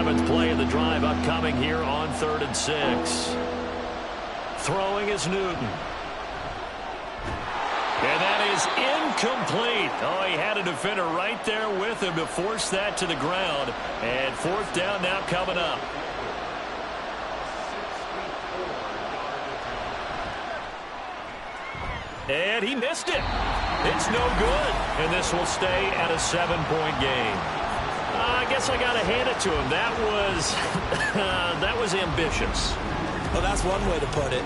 7th play of the drive upcoming here on 3rd and 6. Throwing is Newton. And that is incomplete. Oh, he had a defender right there with him to force that to the ground. And 4th down now coming up. And he missed it. It's no good. And this will stay at a 7-point game. I guess I got to hand it to him. That was ambitious. Well, that's one way to put it.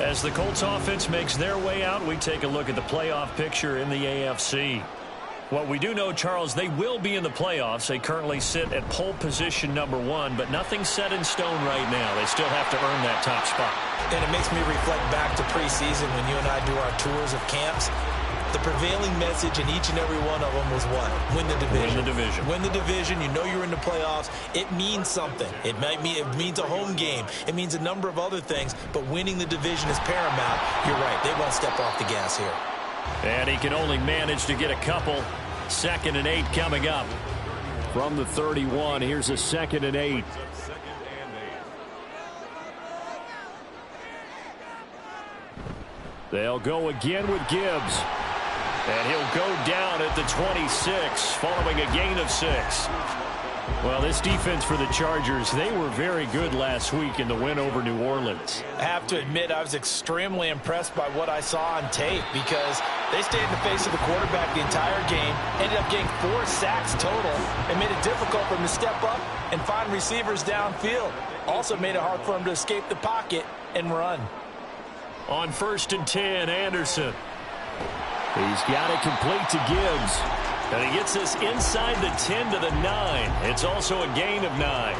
As the Colts offense makes their way out, we take a look at the playoff picture in the AFC. What we do know, Charles, they will be in the playoffs. They currently sit at pole position #1, but nothing's set in stone right now. They still have to earn that top spot. And it makes me reflect back to preseason when you and I do our tours of camps. The prevailing message in each and every one of them was what? Win the division. Win the division. Win the division. You know you're in the playoffs. It means something. It means a home game. It means a number of other things, but winning the division is paramount. You're right. They won't step off the gas here. And he can only manage to get a couple. 2nd and 8 coming up. From the 31, here's a 2nd and 8. They'll go again with Gibbs. And he'll go down at the 26 following a gain of 6. Well, this defense for the Chargers, they were very good last week in the win over New Orleans. I have to admit, I was extremely impressed by what I saw on tape because they stayed in the face of the quarterback the entire game, ended up getting 4 sacks total, and made it difficult for him to step up and find receivers downfield. Also made it hard for him to escape the pocket and run. On 1st and 10, Anderson. He's got it complete to Gibbs. And he gets this inside the 10 to the 9. It's also a gain of 9.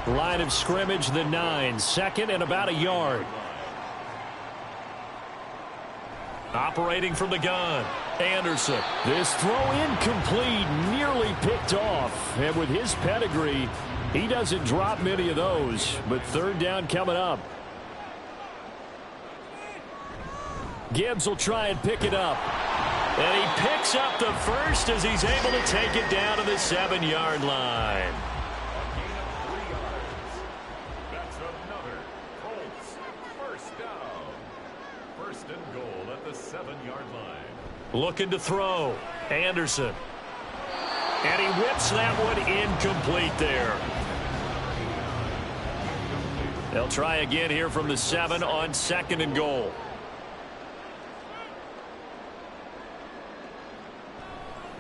Line of scrimmage, the 9. 2nd and about a yard. Operating from the gun, Anderson. This throw incomplete, nearly picked off. And with his pedigree, he doesn't drop many of those. But 3rd down coming up. Gibbs will try and pick it up. And he picks up the first as he's able to take it down to the 7-yard line. That's another Colts first down. 1st and goal at the 7-yard line. Looking to throw. Anderson. And he whips that one incomplete there. They'll try again here from the 7 on 2nd and goal.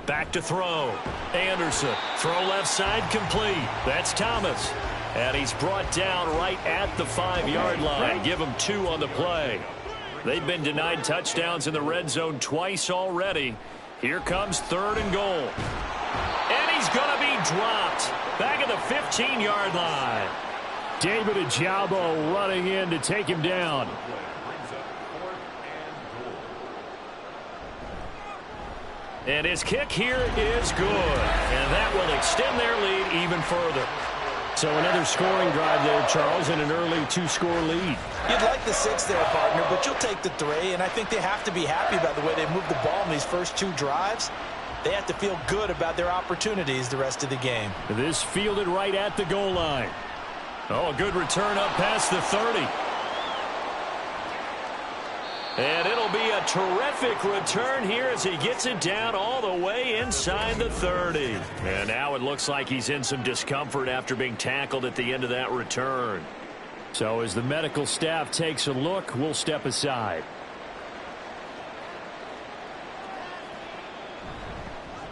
Back to throw. Anderson. Throw left side complete. That's Thomas. And he's brought down right at the 5-yard line. Give him 2 on the play. They've been denied touchdowns in the red zone twice already. Here comes 3rd and goal. And he's going to be dropped. Back at the 15-yard line. David Ojabo running in to take him down. And his kick here is good. And that will extend their lead even further. So another scoring drive there, Charles, and an early 2-score lead. You'd like the 6 there, partner, but you'll take the 3. And I think they have to be happy about the way they moved the ball in these first 2 drives. They have to feel good about their opportunities the rest of the game. This fielded right at the goal line. Oh, a good return up past the 30. And it'll be a terrific return here as he gets it down all the way inside the 30. And now it looks like he's in some discomfort after being tackled at the end of that return. So as the medical staff takes a look, we'll step aside.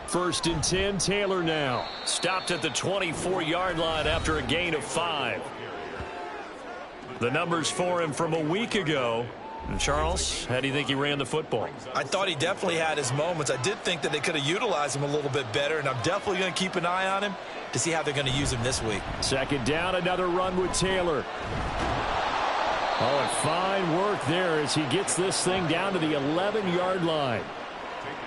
First and 10, Taylor now. Stopped at the 24-yard line after a gain of 5. The numbers for him from a week ago. And Charles, how do you think he ran the football? I thought he definitely had his moments. I did think that they could have utilized him a little bit better, and I'm definitely going to keep an eye on him to see how they're going to use him this week. 2nd down, another run with Taylor. Oh, and fine work there as he gets this thing down to the 11-yard line.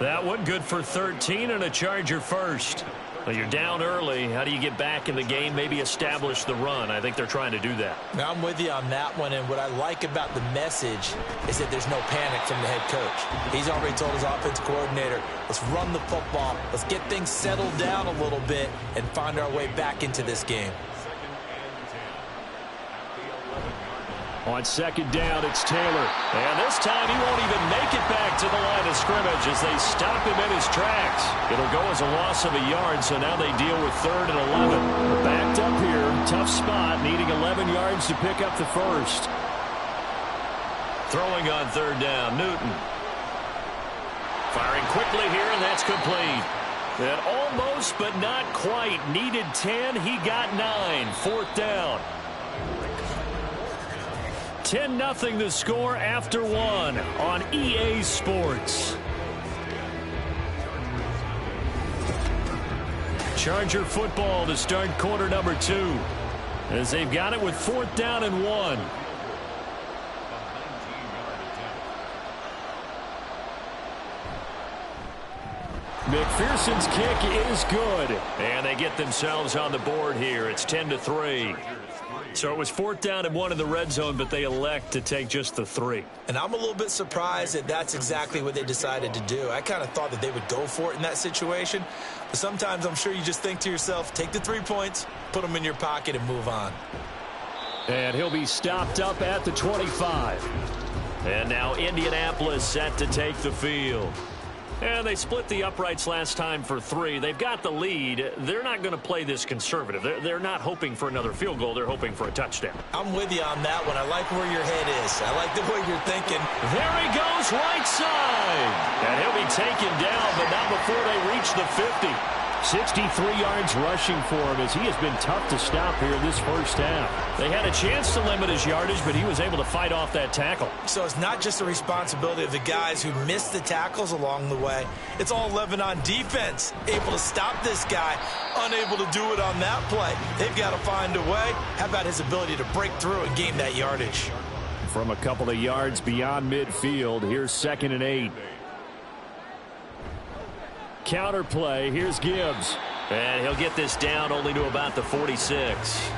That one good for 13 and a Charger first. Well, you're down early. How do you get back in the game, maybe establish the run? I think they're trying to do that. Now, I'm with you on that one, and what I like about the message is that there's no panic from the head coach. He's already told his offensive coordinator, let's run the football, let's get things settled down a little bit and find our way back into this game. On second down, it's Taylor. And this time he won't even make it back to the line of scrimmage as they stop him in his tracks. It'll go as a loss of a yard, so now they deal with 3rd and 11. Backed up here, tough spot, needing 11 yards to pick up the first. Throwing on 3rd down, Newton. Firing quickly here, and that's complete. And almost, but not quite. Needed 10, he got 9. 4th down. 10-0 the score after 1 on EA Sports. Charger football to start quarter number 2 as they've got it with 4th down and 1. McPherson's kick is good, and they get themselves on the board here. It's 10-3. So it was 4th down and 1 in the red zone, but they elect to take just the 3. And I'm a little bit surprised that that's exactly what they decided to do. I kind of thought that they would go for it in that situation. But sometimes I'm sure you just think to yourself, take the 3 points, put them in your pocket, and move on. And he'll be stopped up at the 25. And now Indianapolis set to take the field. And they split the uprights last time for 3. They've got the lead. They're not going to play this conservative. They're not hoping for another field goal. They're hoping for a touchdown. I'm with you on that one. I like where your head is. I like the way you're thinking. There he goes, right side. And he'll be taken down, but not before they reach the 50. 63 yards rushing for him as he has been tough to stop here this first half. They had a chance to limit his yardage, but he was able to fight off that tackle. So it's not just the responsibility of the guys who missed the tackles along the way. It's all 11 on defense. Able to stop this guy, unable to do it on that play. They've got to find a way. How about his ability to break through and gain that yardage? From a couple of yards beyond midfield, here's 2nd and 8. Counter play, here's Gibbs. And he'll get this down only to about the 46.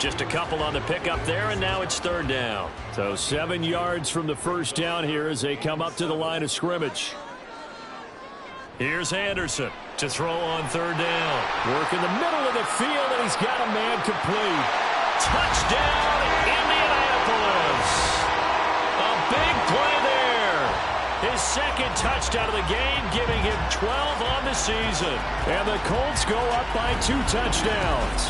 Just a couple on the pickup there, and now it's 3rd down. So 7 yards from the first down here as they come up to the line of scrimmage. Here's Anderson to throw on 3rd down. Work in the middle of the field, and he's got a man complete. Touchdown, Indianapolis. A big play there. His 2nd touchdown of the game, giving him 12 on the season. And the Colts go up by 2 touchdowns.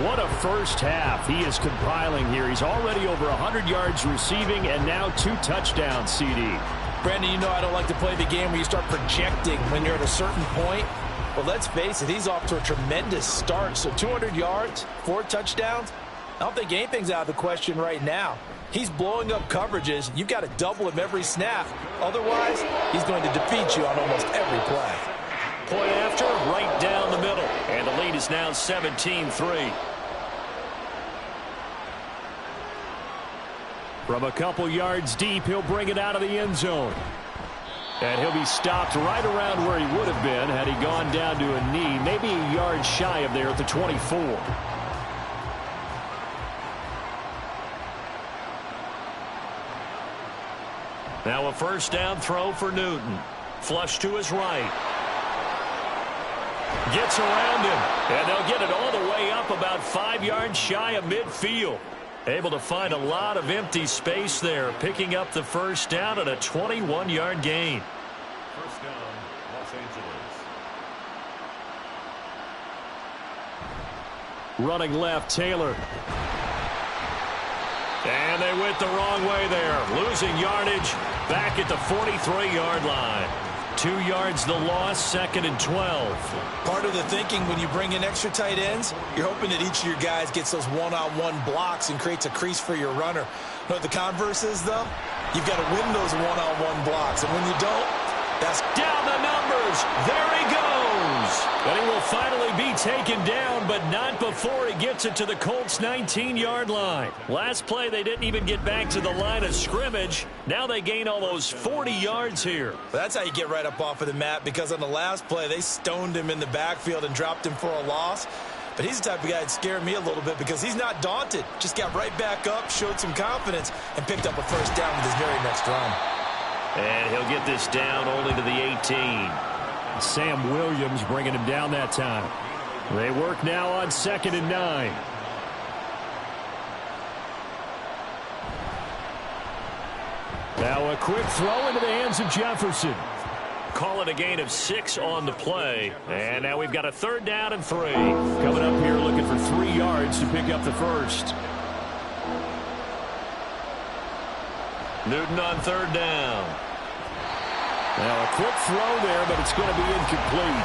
What a first half he is compiling here. He's already over 100 yards receiving and now 2 touchdowns, CD. Brandon, you know I don't like to play the game where you start projecting when you're at a certain point. But let's face it, he's off to a tremendous start. So 200 yards, 4 touchdowns. I don't think anything's out of the question right now. He's blowing up coverages. You've got to double him every snap. Otherwise, he's going to defeat you on almost every play. Point after, right down the middle. And the lead is now 17-3. From a couple yards deep, he'll bring it out of the end zone. And he'll be stopped right around where he would have been had he gone down to a knee, maybe a yard shy of there at the 24. Now a 1st down throw for Newton. Flush to his right. Gets around him. And they'll get it all the way up about 5 yards shy of midfield. Able to find a lot of empty space there. Picking up the 1st down at a 21-yard gain. 1st down, Los Angeles. Running left, Taylor. And they went the wrong way there. Losing yardage back at the 43-yard line. 2 yards the loss, 2nd and 12. Part of the thinking when you bring in extra tight ends, you're hoping that each of your guys gets those one-on-one blocks and creates a crease for your runner. You know what the converse is, though? You've got to win those one-on-one blocks. And when you don't, that's down the numbers. There he goes. But he will finally be taken down, but not before he gets it to the Colts' 19-yard line. Last play, they didn't even get back to the line of scrimmage. Now they gain almost 40 yards here. Well, that's how you get right up off of the mat, because on the last play, they stoned him in the backfield and dropped him for a loss. But he's the type of guy that scared me a little bit because he's not daunted. Just got right back up, showed some confidence, and picked up a first down with his very next run. And he'll get this down only to the 18. Sam Williams bringing him down that time. They work now on 2nd and 9. Now a quick throw into the hands of Jefferson. Call it a gain of 6 on the play. And now we've got a 3rd down and 3. Coming up here looking for 3 yards to pick up the first. Newton on 3rd down. Now a quick throw there, but it's going to be incomplete.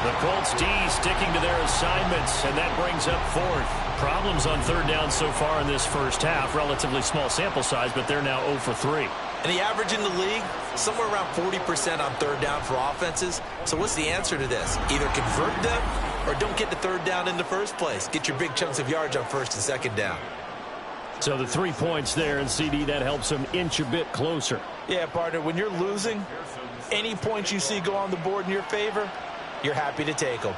The Colts D sticking to their assignments, and that brings up 4th. Problems on 3rd down so far in this first half. Relatively small sample size, but they're now 0 for 3. And the average in the league, somewhere around 40% on 3rd down for offenses. So what's the answer to this? Either convert them or don't get the 3rd down in the first place. Get your big chunks of yards on 1st and 2nd down. So the 3 points there, and CD, that helps them inch a bit closer. Yeah, partner, when you're losing, any points you see go on the board in your favor, you're happy to take them.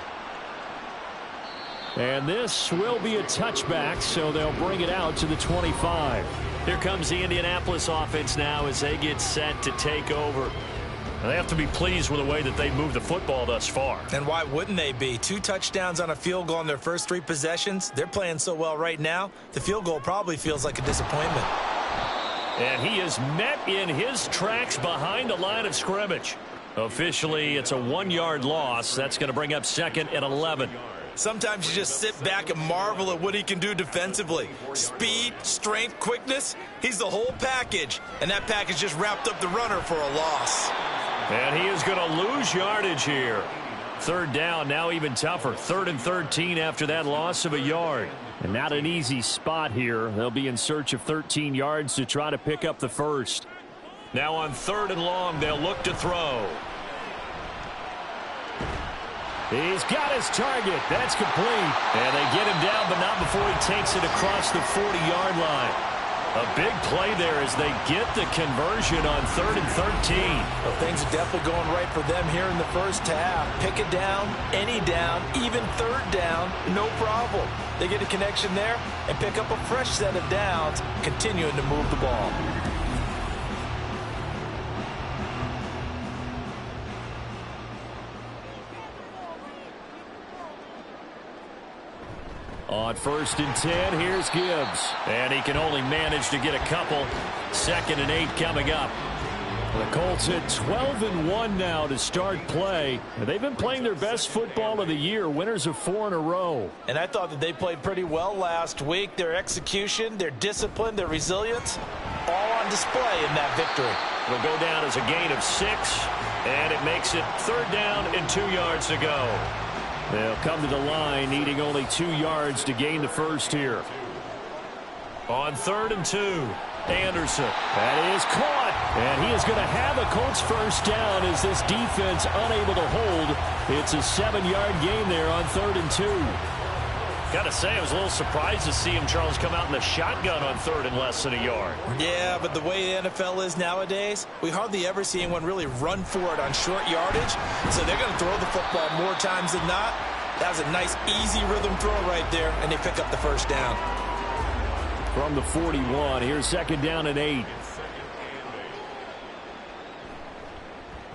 And this will be a touchback, so they'll bring it out to the 25. Here comes the Indianapolis offense now as they get set to take over. And they have to be pleased with the way that they moved the football thus far. And why wouldn't they be? 2 touchdowns on a field goal in their first 3 possessions. They're playing so well right now, the field goal probably feels like a disappointment. And he is met in his tracks behind the line of scrimmage. Officially, it's a 1-yard loss. That's going to bring up 2nd and 11. Sometimes you just sit back and marvel at what he can do defensively. Speed, strength, quickness, he's the whole package. And that package just wrapped up the runner for a loss. And he is going to lose yardage here. 3rd down, now even tougher. 3rd and 13 after that loss of a yard. And not an easy spot here. They'll be in search of 13 yards to try to pick up the first. Now on 3rd and long, they'll look to throw. He's got his target. That's complete. And they get him down, but not before he takes it across the 40-yard line. A big play there as they get the conversion on 3rd and 13. Well, things are definitely going right for them here in the first half. Pick it down, any down, even 3rd down, no problem. They get a connection there and pick up a fresh set of downs, continuing to move the ball. On 1st and 10, here's Gibbs. And he can only manage to get a couple. 2nd and 8 coming up. The Colts at 12-1 now to start play. They've been playing their best football of the year, winners of 4 in a row. And I thought that they played pretty well last week. Their execution, their discipline, their resilience, all on display in that victory. It'll go down as a gain of 6, and it makes it 3rd down and 2 yards to go. They'll come to the line, needing only 2 yards to gain the first here. On 3rd and 2, Anderson. That is caught. And he is going to have a Colts first down as this defense unable to hold. It's a 7-yard gain there on 3rd and 2. Got to say, I was a little surprised to see him, Charles, come out in the shotgun on 3rd and less than a yard. Yeah, but the way the NFL is nowadays, we hardly ever see anyone really run for it on short yardage. So they're going to throw the football more times than not. That was a nice, easy rhythm throw right there, and they pick up the first down. From the 41, here's 2nd down and 8.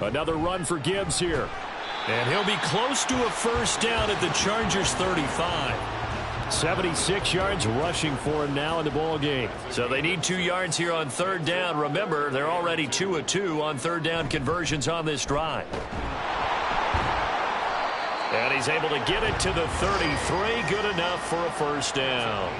Another run for Gibbs here. And he'll be close to a first down at the Chargers' 35. 76 yards rushing for him now in the ball game. So they need 2 yards here on 3rd down. Remember, they're already 2 of 2 on 3rd down conversions on this drive. And he's able to get it to the 33. Good enough for a first down.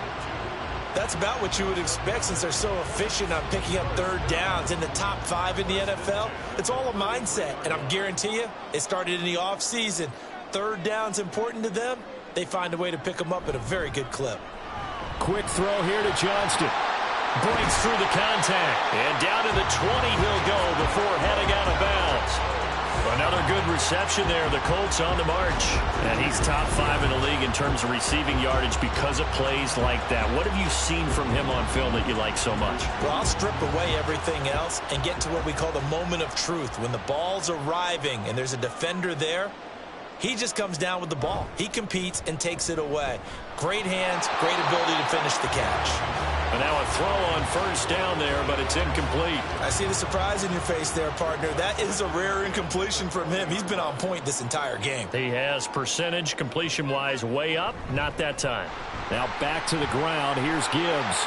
That's about what you would expect since they're so efficient on picking up 3rd downs in the top 5 in the NFL. It's all a mindset, and I'm guarantee you it started in the offseason. 3rd down's important to them. They find a way to pick them up at a very good clip. Quick throw here to Johnston. Breaks through the contact. And down to the 20 he'll go before heading out of bounds. Another good reception there. The Colts on the march. And he's top 5 in the league in terms of receiving yardage because of plays like that. What have you seen from him on film that you like so much? Well, I'll strip away everything else and get to what we call the moment of truth. When the ball's arriving and there's a defender there, he just comes down with the ball. He competes and takes it away. Great hands, great ability to finish the catch. And now a throw on first down there, but it's incomplete. I see the surprise in your face there, partner. That is a rare incompletion from him. He's been on point this entire game. He has percentage completion-wise way up. Not that time. Now back to the ground. Here's Gibbs.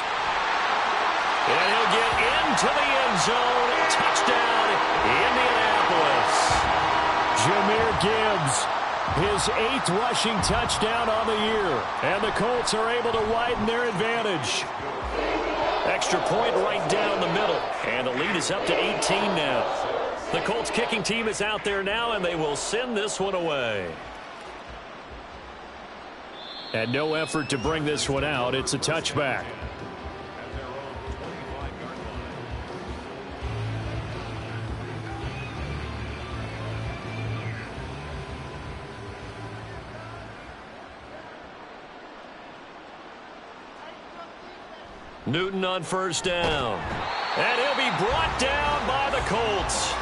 And he'll get into the end zone. Touchdown, Indianapolis. Jahmyr Gibbs, his 8th rushing touchdown on the year. And the Colts are able to widen their advantage. Extra point right down the middle. And the lead is up to 18 now. The Colts kicking team is out there now, and they will send this one away. And no effort to bring this one out. It's a touchback. Newton on first down. And he'll be brought down by the Colts.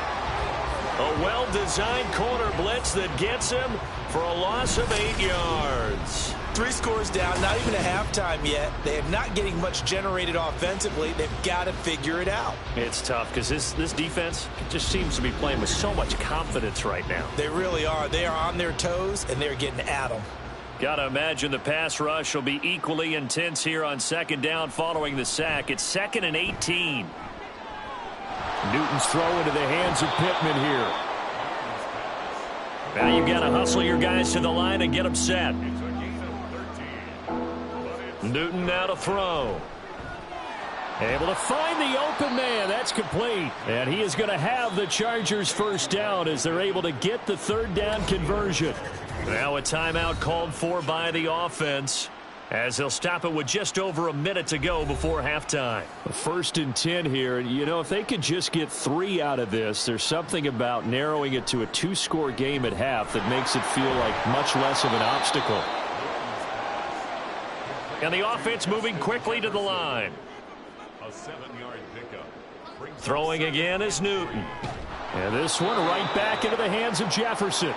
A well-designed corner blitz that gets him for a loss of 8 yards. 3 scores down, not even a halftime yet. They are not getting much generated offensively. They've got to figure it out. It's tough because this defense just seems to be playing with so much confidence right now. They really are. They are on their toes, and they're getting at them. Got to imagine the pass rush will be equally intense here on second down following the sack. It's 2nd and 18. Newton's throw into the hands of Pittman here. Now you've got to hustle your guys to the line and get them set. Newton now to throw. Able to find the open man. That's complete. And he is going to have the Chargers first down as they're able to get the 3rd down conversion. Now a timeout called for by the offense as they'll stop it with just over a minute to go before halftime. 1st and 10 here. And, you know, if they could just get 3 out of this, there's something about narrowing it to a 2-score game at half that makes it feel like much less of an obstacle. And the offense moving quickly to the line. A 7-yard pickup. Throwing again is Newton. And this one right back into the hands of Jefferson.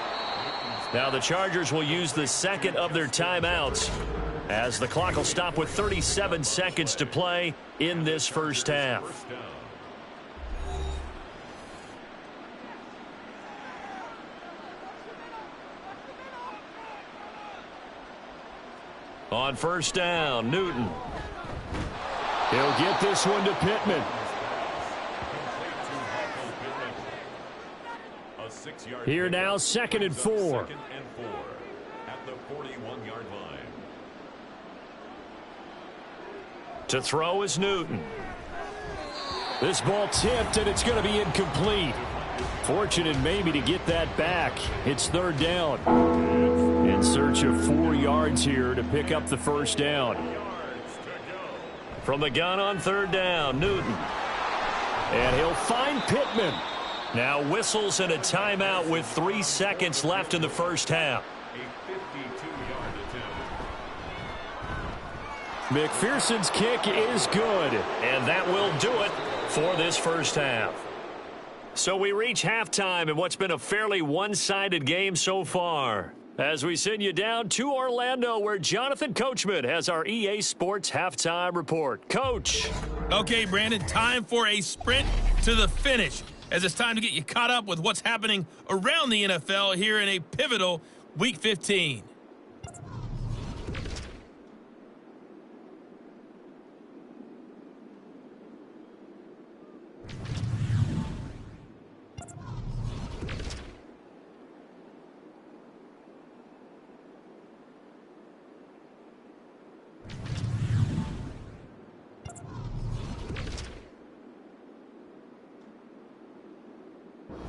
Now the Chargers will use the 2nd of their timeouts as the clock will stop with 37 seconds to play in this first half. On first down, Newton. He'll get this one to Pittman. Here now, 2nd and 4. 2nd and 4 at the 41-yard line. To throw is Newton. This ball tipped, and it's going to be incomplete. Fortunate maybe to get that back. It's 3rd down. In search of 4 yards here to pick up the first down. From the gun on 3rd down, Newton. And he'll find Pittman. Now whistles and a timeout with 3 seconds left in the first half. A 52-yard attempt. McPherson's kick is good. And that will do it for this first half. So we reach halftime in what's been a fairly one-sided game so far. As we send you down to Orlando, where Jonathan Coachman has our EA Sports halftime report. Coach. Okay, Brandon, time for a sprint to the finish, as it's time to get you caught up with what's happening around the NFL here in a pivotal Week 15.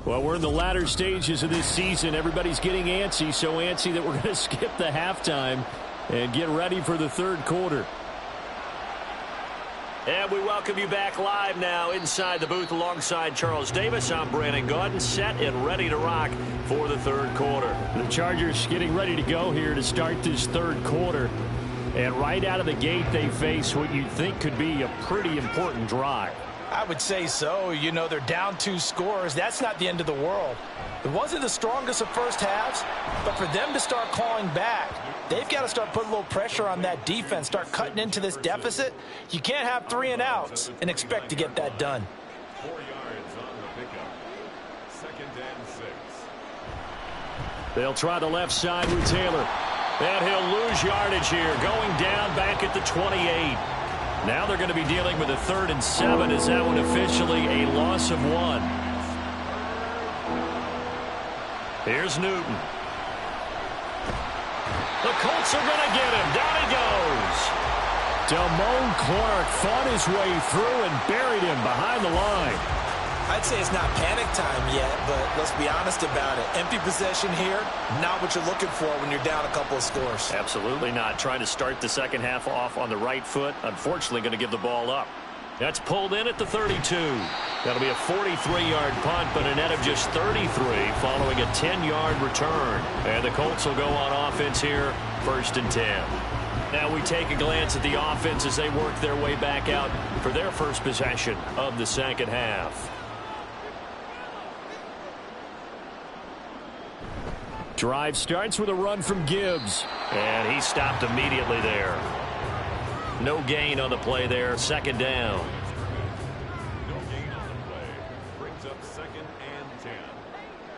Well, we're in the latter stages of this season. Everybody's getting antsy, so antsy that we're going to skip the halftime and get ready for the 3rd quarter. And we welcome you back live now inside the booth alongside Charles Davis. I'm Brandon Gaudin, set and ready to rock for the third quarter. The Chargers getting ready to go here to start this third quarter. And right out of the gate, they face what you'd think could be a pretty important drive. I would say so. You know, they're down 2 scores. That's not the end of the world. It wasn't the strongest of first halves, but for them to start clawing back, they've got to start putting a little pressure on that defense, start cutting into this deficit. You can't have 3 and outs and expect to get that done. 4 yards on the pickup. 2nd and 6. They'll try the left side with Taylor. And he'll lose yardage here, going down back at the 28. Now they're going to be dealing with a 3rd and 7 as that one officially a loss of 1. Here's Newton. The Colts are going to get him. Down he goes. Damone Clark fought his way through and buried him behind the line. I'd say it's not panic time yet, but let's be honest about it. Empty possession here, not what you're looking for when you're down a couple of scores. Absolutely not. Trying to start the second half off on the right foot. Unfortunately, going to give the ball up. That's pulled in at the 32. That'll be a 43-yard punt, but a net of just 33 following a 10-yard return. And the Colts will go on offense here, 1st and 10. Now we take a glance at the offense as they work their way back out for their first possession of the second half. Drive starts with a run from Gibbs. And he stopped immediately there. No gain on the play there. 2nd down. No gain on the play. Brings up 2nd and 10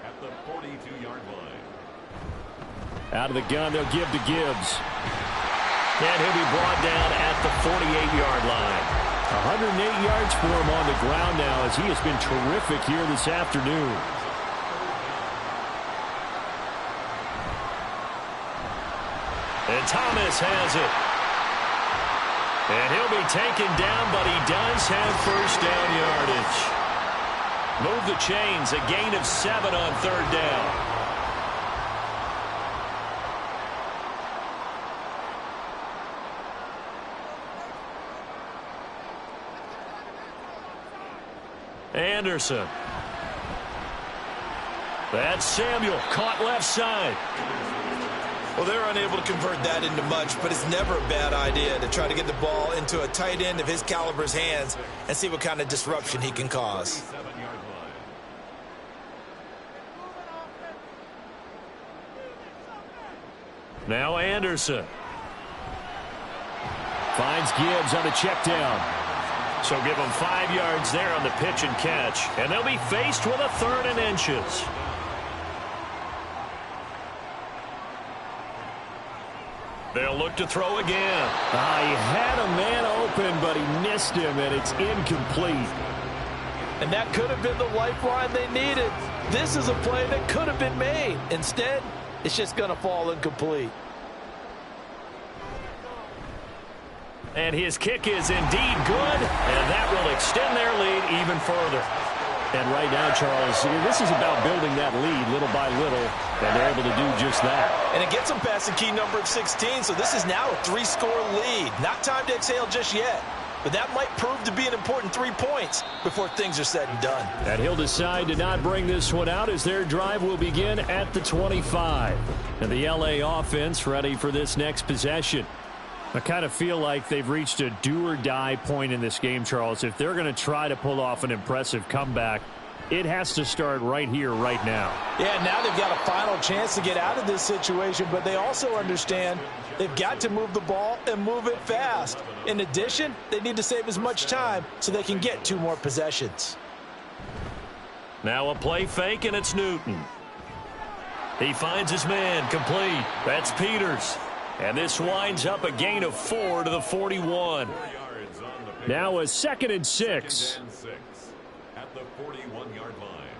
at the 42-yard line. Out of the gun, they'll give to Gibbs. And he'll be brought down at the 48-yard line. 108 yards for him on the ground now as he has been terrific here this afternoon. And Thomas has it. And he'll be taken down, but he does have 1st down yardage. Move the chains, a gain of 7 on 3rd down. Anderson. That's Samuel, caught left side. Well, they're unable to convert that into much, but it's never a bad idea to try to get the ball into a tight end of his caliber's hands and see what kind of disruption he can cause. 7-yard line. Now Anderson. Finds Gibbs on a check down. So give them 5 yards there on the pitch and catch. And they'll be faced with a 3rd and inches. They'll look to throw again. He had a man open, but he missed him, and it's incomplete. And that could have been the lifeline they needed. This is a play that could have been made. Instead, it's just going to fall incomplete. And his kick is indeed good, and that will extend their lead even further. And right now, Charles, this is about building that lead little by little, and they're able to do just that. And it gets them past the key number of 16, so this is now a 3-score lead. Not time to exhale just yet, but that might prove to be an important 3 points before things are said and done. And he'll decide to not bring this one out as their drive will begin at the 25. And the LA offense ready for this next possession. I kind of feel like they've reached a do-or-die point in this game, Charles. If they're going to try to pull off an impressive comeback, it has to start right here, right now. Yeah, now they've got a final chance to get out of this situation, but they also understand they've got to move the ball and move it fast. In addition, they need to save as much time so they can get 2 more possessions. Now a play fake, and it's Newton. He finds his man, complete. That's Peters. And this winds up a gain of 4 to the 41. Now a 2nd and 6. 2nd and 6 at the 41-yard line.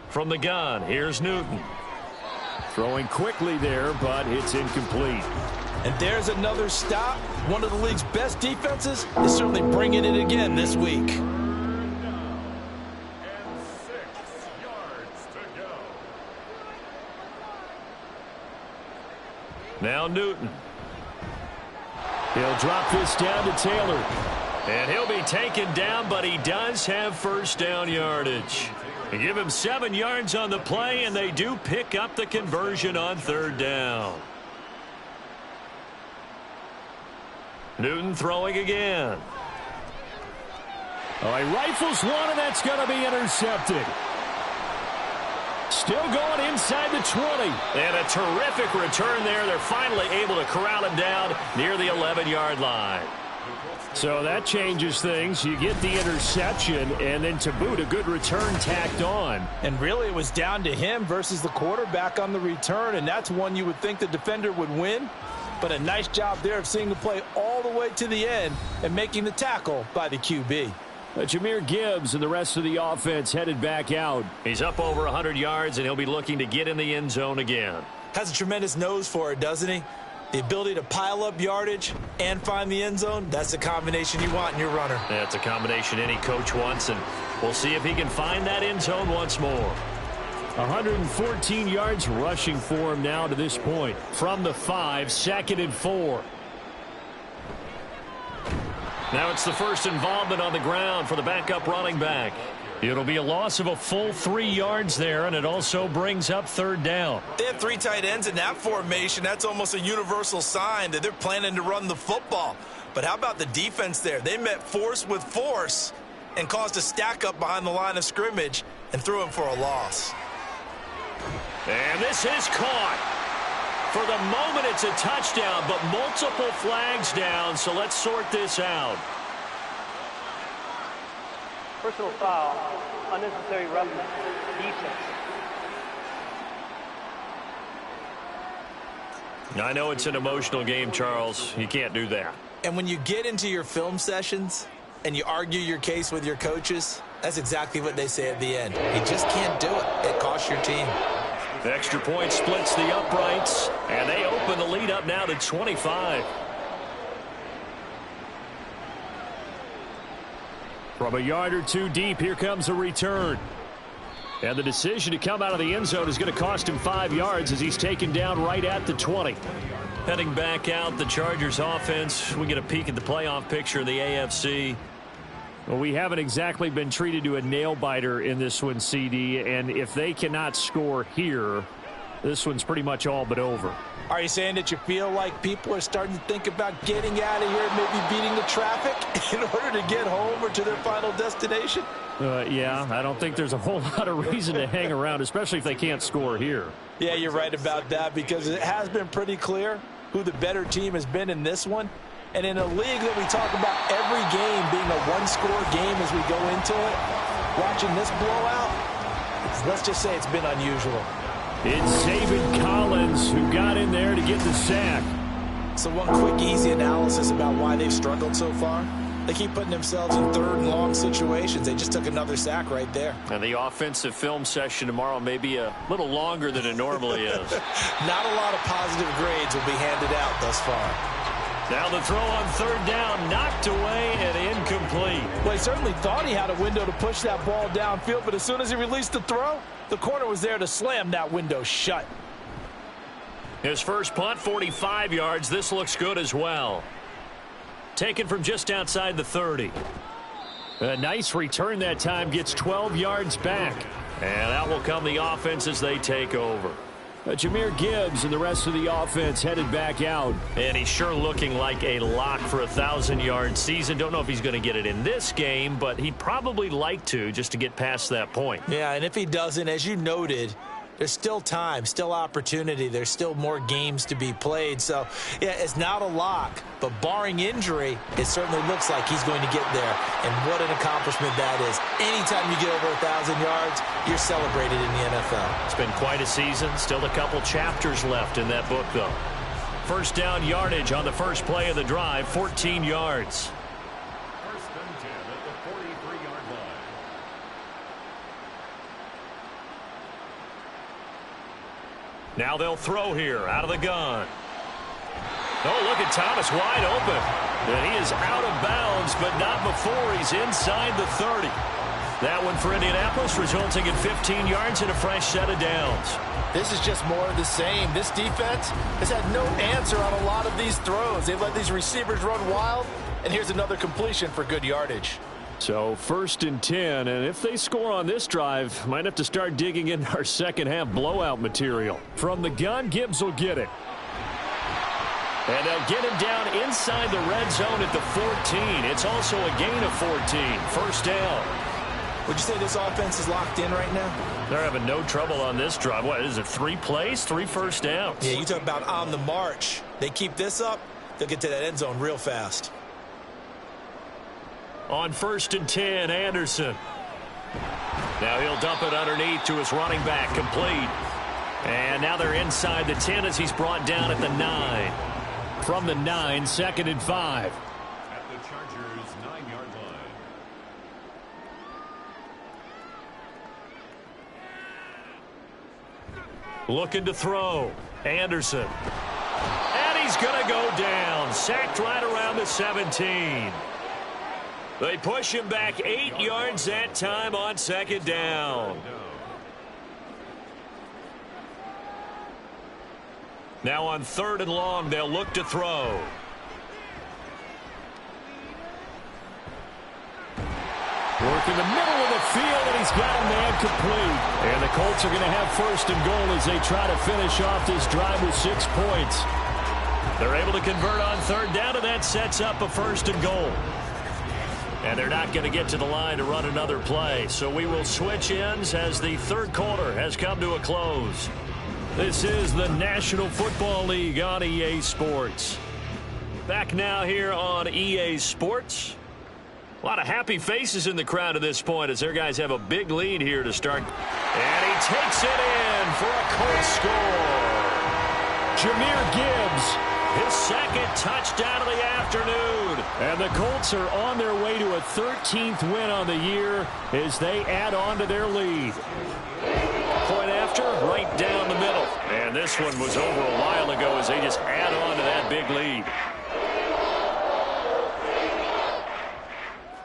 From the gun, here's Newton. Throwing quickly there, but it's incomplete. And there's another stop. One of the league's best defenses is certainly bringing it again this week. Now Newton. He'll drop this down to Taylor. And he'll be taken down, but he does have first down yardage. They give him 7 yards on the play, and they do pick up the conversion on third down. Newton throwing again. Oh, he rifles one, and that's going to be intercepted. Still going inside the 20. And a terrific return there. They're finally able to corral him down near the 11-yard line. So that changes things. You get the interception, and then to boot, a good return tacked on. And really, it was down to him versus the quarterback on the return, and that's one you would think the defender would win. But a nice job there of seeing the play all the way to the end and making the tackle by the QB. Jahmyr Gibbs and the rest of the offense headed back out. He's up over 100 yards, and he'll be looking to get in the end zone again. Has a tremendous nose for it, doesn't he? The ability to pile up yardage and find the end zone, that's the combination you want in your runner. That's a combination any coach wants, and we'll see if he can find that end zone once more. 114 yards rushing for him now to this point. From the 5, 2nd and 4. Now it's the first involvement on the ground for the backup running back. It'll be a loss of a full 3 yards there, and it also brings up third down. They have 3 tight ends in that formation. That's almost a universal sign that they're planning to run the football. But how about the defense there? They met force with force and caused a stack up behind the line of scrimmage and threw him for a loss. And this is caught. For the moment, it's a touchdown, but multiple flags down, so let's sort this out. Personal foul, unnecessary roughness, defense. I know it's an emotional game, Charles. You can't do that. And when you get into your film sessions and you argue your case with your coaches, that's exactly what they say at the end. You just can't do it. It costs your team. The extra point splits the uprights, and they open the lead up now to 25. From a yard or two deep, here comes a return. And the decision to come out of the end zone is going to cost him 5 yards as he's taken down right at the 20. Heading back out, the Chargers offense. We get a peek at the playoff picture of the AFC. Well, we haven't exactly been treated to a nail-biter in this one, CD, and if they cannot score here, this one's pretty much all but over. Are you saying that you feel like people are starting to think about getting out of here, maybe beating the traffic in order to get home or to their final destination? Yeah, I don't think there's a whole lot of reason to hang around, especially if they can't score here. Yeah, you're right about that because it has been pretty clear who the better team has been in this one. And in a league that we talk about every game being a one-score game as we go into it, watching this blowout, let's just say it's been unusual. It's Zaven Collins who got in there to get the sack. So one quick, easy analysis about why they've struggled so far. They keep putting themselves in third and long situations. They just took another sack right there. And the offensive film session tomorrow may be a little longer than it normally is. Not a lot of positive grades will be handed out thus far. Now the throw on third down, knocked away and incomplete. Well, he certainly thought he had a window to push that ball downfield, but as soon as he released the throw, the corner was there to slam that window shut. His first punt, 45 yards. This looks good as well. Taken from just outside the 30. A nice return that time, gets 12 yards back. And out will come the offense as they take over. Jahmyr Gibbs and the rest of the offense headed back out. And he's sure looking like a lock for a 1,000-yard season. Don't know if he's going to get it in this game, but he'd probably like to just to get past that point. Yeah, and if he doesn't, as you noted, there's still time, still opportunity. There's still more games to be played. So, yeah, it's not a lock, but barring injury, it certainly looks like he's going to get there. And what an accomplishment that is. Anytime you get over 1,000 yards, you're celebrated in the NFL. It's been quite a season. Still a couple chapters left in that book, though. First down yardage on the first play of the drive, 14 yards. First and 10 at the 43-yard line. Now they'll throw here out of the gun. Oh, look at Thomas wide open. And he is out of bounds, but not before he's inside the 30. That one for Indianapolis, resulting in 15 yards and a fresh set of downs. This is just more of the same. This defense has had no answer on a lot of these throws. They've let these receivers run wild, and here's another completion for good yardage. So 1st and 10, and if they score on this drive, might have to start digging in our second half blowout material. From the gun, Gibbs will get it. And they'll get him down inside the red zone at the 14. It's also a gain of 14. First down. Would you say this offense is locked in right now? They're having no trouble on this drive. What is it, 3 plays, 3 first downs? Yeah, you talk about on the march. They keep this up, they'll get to that end zone real fast. On 1st and 10, Anderson. Now he'll dump it underneath to his running back, complete. And now they're inside the 10 as he's brought down at the 9. From the 9, 2nd and 5. At the Chargers' 9-yard line. Looking to throw. Anderson. And he's going to go down. Sacked right around the 17. They push him back 8 yards that time on 2nd down. Now on 3rd and long, they'll look to throw. Work in the middle of the field, and he's got a man complete. And the Colts are going to have 1st and goal as they try to finish off this drive with 6 points. They're able to convert on 3rd down, and that sets up a 1st and goal. And they're not going to get to the line to run another play. So we will switch ends as the 3rd quarter has come to a close. This is the National Football League on EA Sports. Back now here on EA Sports. A lot of happy faces in the crowd at this point as their guys have a big lead here to start. And he takes it in for a Colts score. Jahmyr Gibbs. His 2nd touchdown of the afternoon. And the Colts are on their way to a 13th win on the year as they add on to their lead. Point after, right down the middle. And this one was over a while ago as they just add on to that big lead.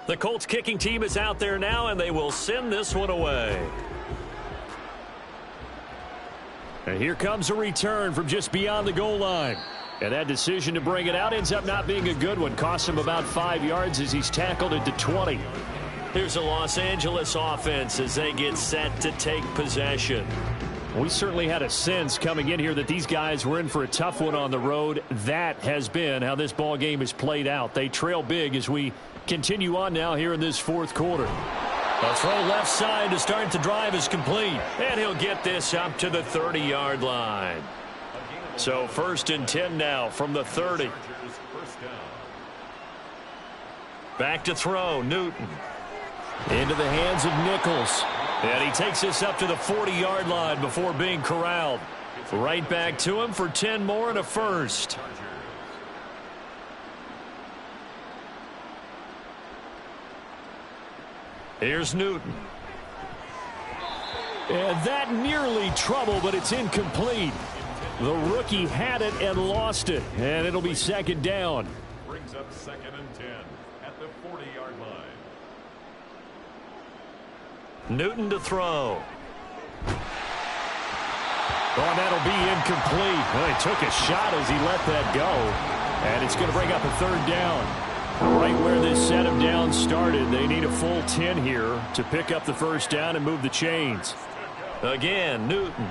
The Colts kicking team is out there now, and they will send this one away. And here comes a return from just beyond the goal line. And that decision to bring it out ends up not being a good one. Costs him about 5 yards as he's tackled at the 20. Here's the Los Angeles offense as they get set to take possession. We certainly had a sense coming in here that these guys were in for a tough one on the road. That has been how this ball game is played out. They trail big as we continue on now here in this 4th quarter. A throw left side to start the drive is complete. And he'll get this up to the 30-yard line. So 1st and 10 now from the 30. Back to throw, Newton. Into the hands of Nichols. And he takes this up to the 40-yard line before being corralled. Right back to him for 10 more and a first. Here's Newton. And that nearly trouble, but it's incomplete. The rookie had it and lost it. And it'll be 2nd down. Brings up 2nd and 10 at the 40-yard line. Newton to throw. Oh, that'll be incomplete. Well, he took a shot as he let that go. And it's going to bring up a 3rd down. Right where this set of downs started, they need a full 10 here to pick up the 1st down and move the chains. Again, Newton.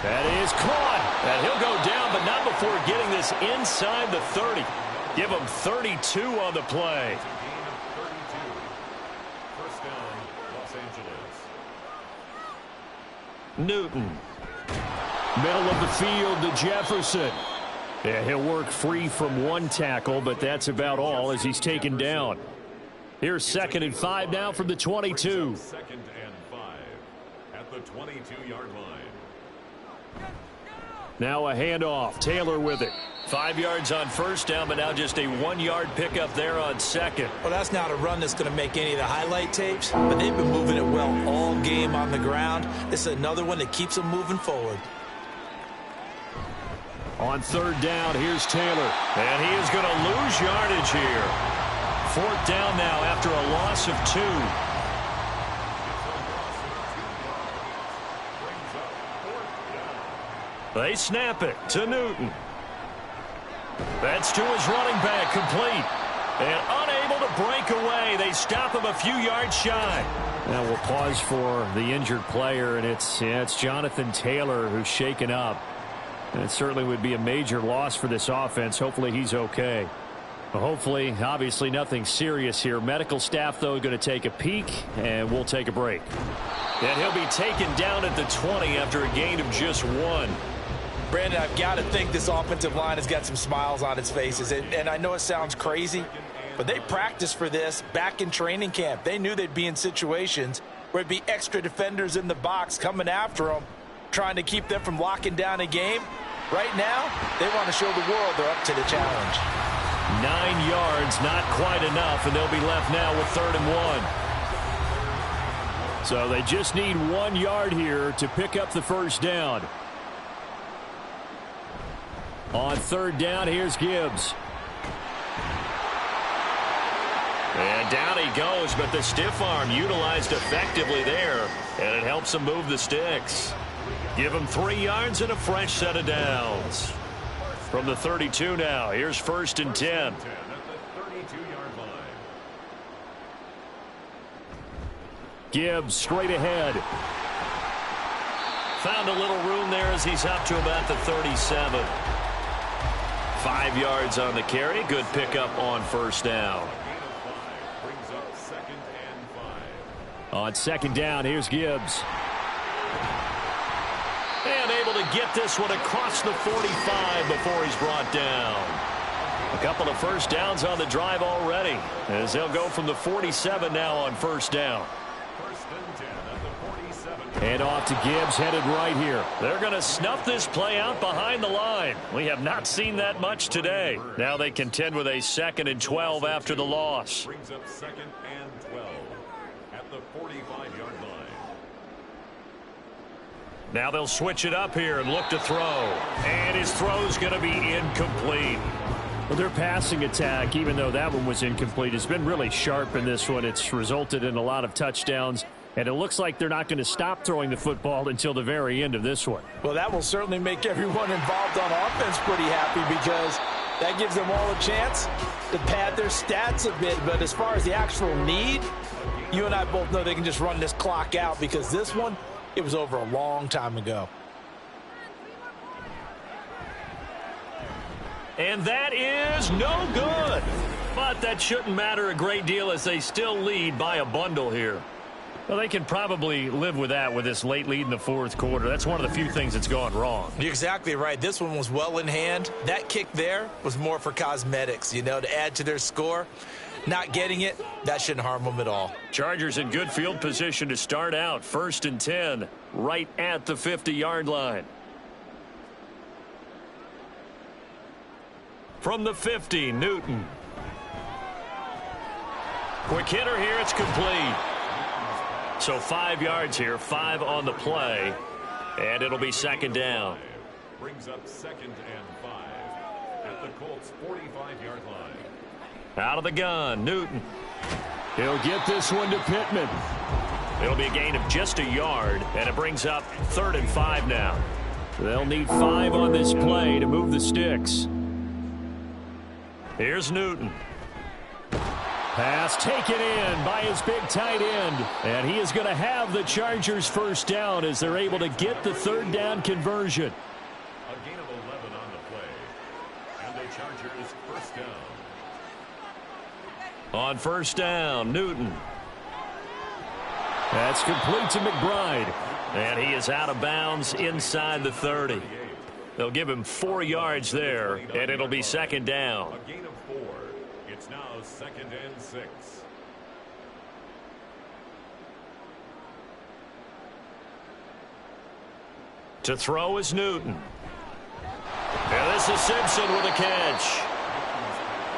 That is caught. And he'll go down, but not before getting this inside the 30. Give him 32 on the play. First down, Los Angeles. Newton. Middle of the field to Jefferson. Yeah, he'll work free from one tackle, but that's about all as he's taken down. Here's 2nd and 5 now from the 22. 2nd and 5 at the 22-yard line. Now a handoff. Taylor with it. 5 yards on 1st down, but now just a 1-yard pickup there on 2nd. Well, that's not a run that's going to make any of the highlight tapes, but they've been moving it well all game on the ground. This is another one that keeps them moving forward. On 3rd down, here's Taylor. And he is going to lose yardage here. 4th down now after a loss of 2. They snap it to Newton. That's to his running back, complete. And unable to break away. They stop him a few yards shy. Now we'll pause for the injured player, and it's Jonathan Taylor who's shaken up. And it certainly would be a major loss for this offense. Hopefully he's okay. Well, hopefully, obviously nothing serious here. Medical staff, though, going to take a peek, and we'll take a break. And he'll be taken down at the 20 after a gain of just 1. Brandon, I've got to think this offensive line has got some smiles on its faces. And I know it sounds crazy, but they practiced for this back in training camp. They knew they'd be in situations where it'd be extra defenders in the box coming after them, trying to keep them from locking down a game. Right now, they want to show the world they're up to the challenge. 9 yards, not quite enough, and they'll be left now with 3rd and 1. So they just need 1 yard here to pick up the first down. On 3rd down, here's Gibbs. And down he goes, but the stiff arm utilized effectively there, and it helps him move the sticks. Give him 3 yards and a fresh set of downs. From the 32 now, here's 1st and 10. Gibbs straight ahead. Found a little room there as he's up to about the 37. 5 yards on the carry. Good pickup on 1st down. On 2nd down, here's Gibbs. And able to get this one across the 45 before he's brought down. A couple of 1st downs on the drive already, as they'll go from the 47 now on 1st down. And off to Gibbs, headed right here. They're going to snuff this play out behind the line. We have not seen that much today. Now they contend with a 2nd and 12 after the loss. Brings up 2nd and 12 at the 45-yard line. Now they'll switch it up here and look to throw. And his throw's going to be incomplete. Well, their passing attack, even though that one was incomplete, has been really sharp in this one. It's resulted in a lot of touchdowns. And it looks like they're not going to stop throwing the football until the very end of this one. Well, that will certainly make everyone involved on offense pretty happy, because that gives them all a chance to pad their stats a bit. But as far as the actual need, you and I both know they can just run this clock out, because this one, it was over a long time ago. And that is no good. But that shouldn't matter a great deal, as they still lead by a bundle here. Well, they can probably live with that with this late lead in the 4th quarter. That's one of the few things that's gone wrong. You're exactly right. This one was well in hand. That kick there was more for cosmetics, you know, to add to their score. Not getting it, that shouldn't harm them at all. Chargers in good field position to start out. 1st and 10, right at the 50-yard line. From the 50, Newton. Quick hitter here, it's complete. So 5 yards here, 5 on the play, and it'll be 2nd down. Brings up 2nd and 5 at the Colts 45-yard line. Out of the gun, Newton. He'll get this one to Pittman. It'll be a gain of just a yard, and it brings up 3rd and 5 now. They'll need 5 on this play to move the sticks. Here's Newton. Pass taken in by his big tight end. And he is going to have the Chargers 1st down as they're able to get the 3rd down conversion. A gain of 11 on the play. And the Chargers 1st down. On 1st down, Newton. That's complete to McBride. And he is out of bounds inside the 30. They'll give him 4 yards there, and it'll be 2nd down. A gain of 4. It's now 2nd and 6. To throw is Newton. And this is Simpson with a catch.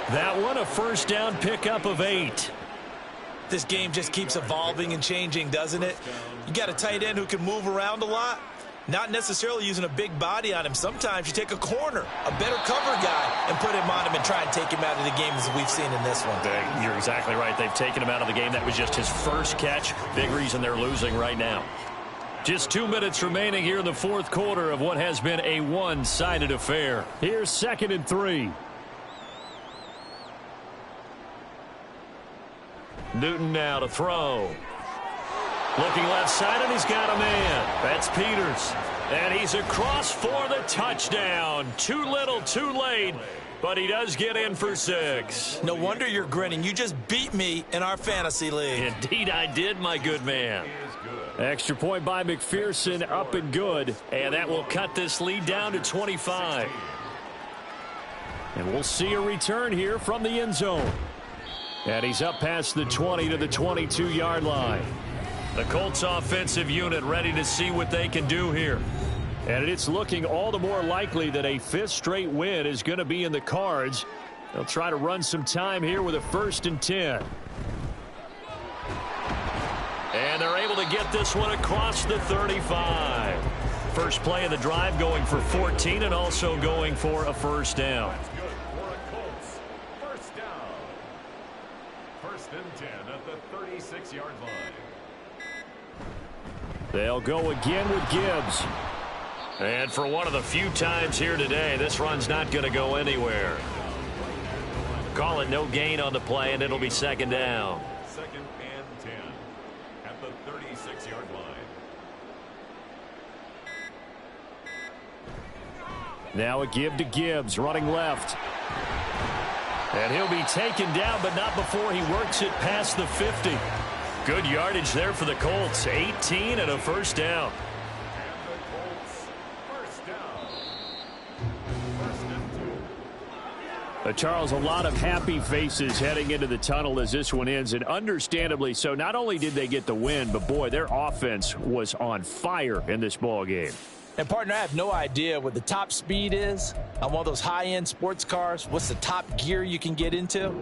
That one a 1st down pickup of 8. This game just keeps evolving and changing, doesn't it? You got a tight end who can move around a lot. Not necessarily using a big body on him. Sometimes you take a corner, a better cover guy, and put him on him and try and take him out of the game as we've seen in this one. You're exactly right. They've taken him out of the game. That was just his first catch. Big reason they're losing right now. Just 2 minutes remaining here in the fourth quarter of what has been a one-sided affair. Here's 2nd and 3. Newton now to throw. Looking left side, and he's got a man. That's Peters. And he's across for the touchdown. Too little, too late, but he does get in for 6. No wonder you're grinning. You just beat me in our fantasy league. Indeed I did, my good man. Extra point by McPherson, up and good. And that will cut this lead down to 25. And we'll see a return here from the end zone. And he's up past the 20 to the 22-yard line. The Colts offensive unit ready to see what they can do here. And it's looking all the more likely that a 5th straight win is going to be in the cards. They'll try to run some time here with a 1st and 10. And they're able to get this one across the 35. First play of the drive going for 14 and also going for a 1st down. That's good for a Colts. 1st down. 1st and 10 at the 36-yard line. They'll go again with Gibbs. And for one of the few times here today, this run's not going to go anywhere. Call it no gain on the play, and it'll be 2nd down. 2nd and 10 at the 36-yard line. Now a give to Gibbs, running left. And he'll be taken down, but not before he works it past the 50. Good yardage there for the Colts. 18 and a 1st down. And the Colts, 1st down. 1st and 2. Charles, a lot of happy faces heading into the tunnel as this one ends, and understandably so. Not only did they get the win, but boy, their offense was on fire in this ball game. And, partner, I have no idea what the top speed is on one of those high-end sports cars. What's the top gear you can get into?